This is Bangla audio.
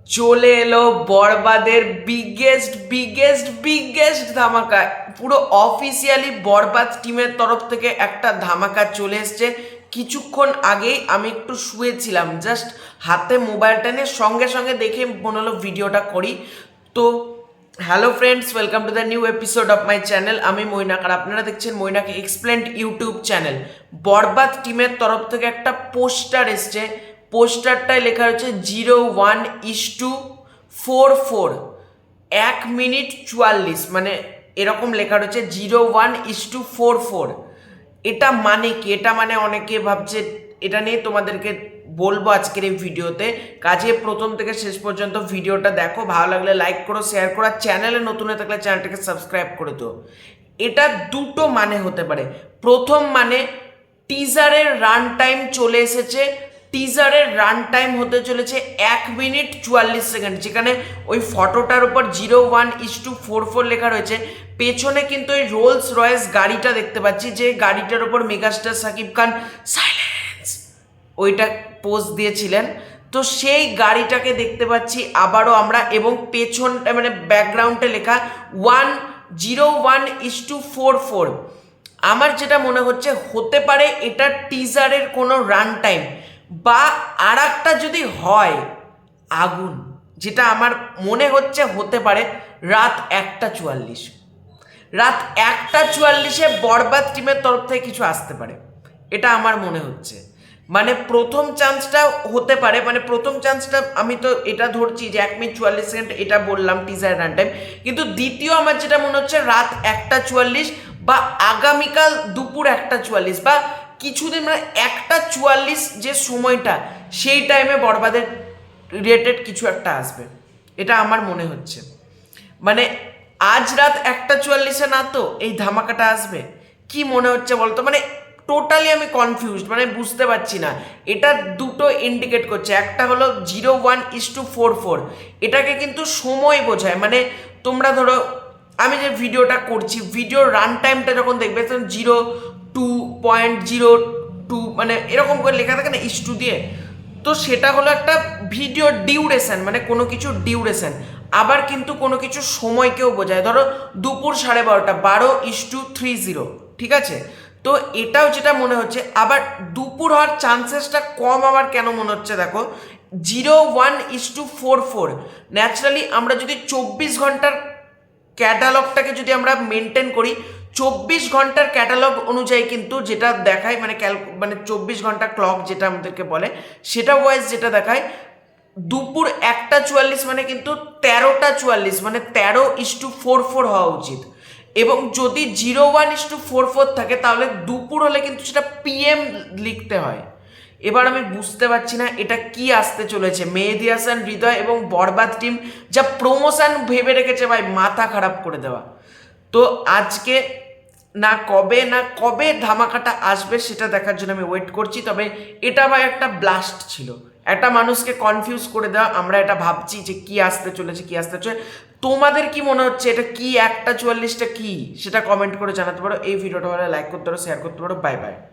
চলে এলো বরবাদের বিগেস্ট বিগেস্ট বিগেস্ট ধামাকা। পুরো অফিসিয়ালি বরবাদ টিমের তরফ থেকে একটা ধামাকা চলে এসছে। কিছুক্ষণ আগেই আমি একটু শুয়েছিলাম, জাস্ট হাতে মোবাইলটা নিয়ে সঙ্গে সঙ্গে দেখে মনে হলো ভিডিওটা করি। তো hello friends, welcome to the new episode of my channel. আমি মৈনাক আর আপনারা দেখছেন মৈনাক এক্সপ্লেন্ড ইউটিউব চ্যানেল। বরবাদ টিমের তরফ থেকে একটা পোস্টার এসছে। পোস্টারটায় লেখা হচ্ছে 01:44, 1 মিনিট 44, মানে এরকম লেখা রয়েছে 01:44। এটা মানে কি? এটা মানে অনেকে ভাবছে, এটা নিয়ে তোমাদেরকে বলবো আজকের এই ভিডিওতে। কাজে প্রথম থেকে শেষ পর্যন্ত ভিডিওটা দেখো, ভালো লাগলে লাইক করো, শেয়ার করো, আর চ্যানেলে নতুন হয়ে থাকলে চ্যানেলটাকে সাবস্ক্রাইব করে দিও। এটা দুটো মানে হতে পারে। প্রথম মানে টিজারের রান টাইম চলে এসেছে। টিজারের রান টাইম হতে চলেছে 1 মিনিট 44 সেকেন্ড, যেখানে ওই ফটোটার উপর 01:44 লেখা রয়েছে। পেছনে কিন্তু ওই রোলস রয়েস গাড়িটা দেখতে পাচ্ছি, যে গাড়িটার উপর মেগাস্টার সাকিব খান সাইলেন্স ওইটা পোজ দিয়েছিলেন। তো সেই গাড়িটাকে দেখতে পাচ্ছি আবারও আমরা, এবং পেছনটা মানে ব্যাকগ্রাউন্ডে লেখা 01:44। আমার যেটা মনে হচ্ছে হতে পারে এটা টিজারের কোনো রান টাইম, বা আর একটা যদি হয় আগুন, যেটা আমার মনে হচ্ছে হতে পারে রাত 1:44। রাত 1:44-এ বরবাদ টিমের তরফ থেকে কিছু আসতে পারে, এটা আমার মনে হচ্ছে। মানে প্রথম চান্সটা হতে পারে, মানে প্রথম চান্সটা আমি তো এটা ধরছি যে 1 মিনিট 44 সেকেন্ড, এটা বললাম টিজার রান টাইম। কিন্তু দ্বিতীয় আমার যেটা মনে হচ্ছে রাত 1:44, বা আগামীকাল দুপুর 1:44, বা কিছুদিন মানে 1:44 যে সময়টা, সেই টাইমে বরবাদের রিলেটেড কিছু একটা আসবে, এটা আমার মনে হচ্ছে। মানে আজ রাত 1:44-এ না তো এই ধামাকাটা আসবে? কি মনে হচ্ছে বলতো? মানে টোটালি আমি কনফিউজড, মানে বুঝতে পারছি না। এটা দুটো ইন্ডিকেট করছে। একটা হলো 01:44, এটাকে কিন্তু সময় বোঝায়। মানে তোমরা ধরো আমি যে ভিডিওটা করছি, ভিডিওর রান টাইমটা যখন দেখবে তখন 02.02, মানে এরকম করে লেখা থাকে না ইস্টু দিয়ে। তো সেটা হলো একটা ভিডিও ডিউরেশন, মানে কোনো কিছু ডিউরেশন। আবার কিন্তু কোনো কিছু সময়কেও বোঝায়। ধরো দুপুর 12:30, 12:30, ঠিক আছে? তো এটাও যেটা মনে হচ্ছে। আবার দুপুর হওয়ার চান্সেসটা কম আমার কেন মনে হচ্ছে দেখো, 01:44। ন্যাচারালি আমরা যদি 24 ঘন্টার ক্যাটালগটাকে যদি আমরা মেনটেন করি, 24 ঘন্টার ক্যাটালগ অনুযায়ী কিন্তু যেটা দেখায়, মানে মানে 24 ঘন্টা ক্লক যেটা আমাদেরকে বলে, সেটা ওয়াইজ যেটা দেখায় দুপুর 1:44, মানে কিন্তু 13:44, মানে 13:44 হওয়া উচিত। এবং যদি 01:44 থাকে তাহলে দুপুর হলে কিন্তু সেটা PM লিখতে হয়। এবার আমি বুঝতে পারছি না এটা কি আসতে চলেছে। মেহেদী হাসান, হৃদয় এবং বরবাদ টিম যা প্রমোশন ভেবে রেখেছে ভাই, মাথা খারাপ করে দেওয়া। তো আজকে না কবে ধামাকাটা আসবে সেটা দেখার জন্য আমি ওয়েট করছি। তবে এটা ভাই একটা ব্লাস্ট ছিল, একটা মানুষকে কনফিউজ করে দেওয়া। আমরা এটা ভাবছি যে কি আসতে চলেছে, কি আসতে চলেছে। তোমাদের কি মনে হচ্ছে এটা কি? 1:44টা কি সেটা কমেন্ট করে জানাতে পারো। এই ভিডিওটা ভালো লাইক করতে পারো, শেয়ার করতে পারো। Bye bye.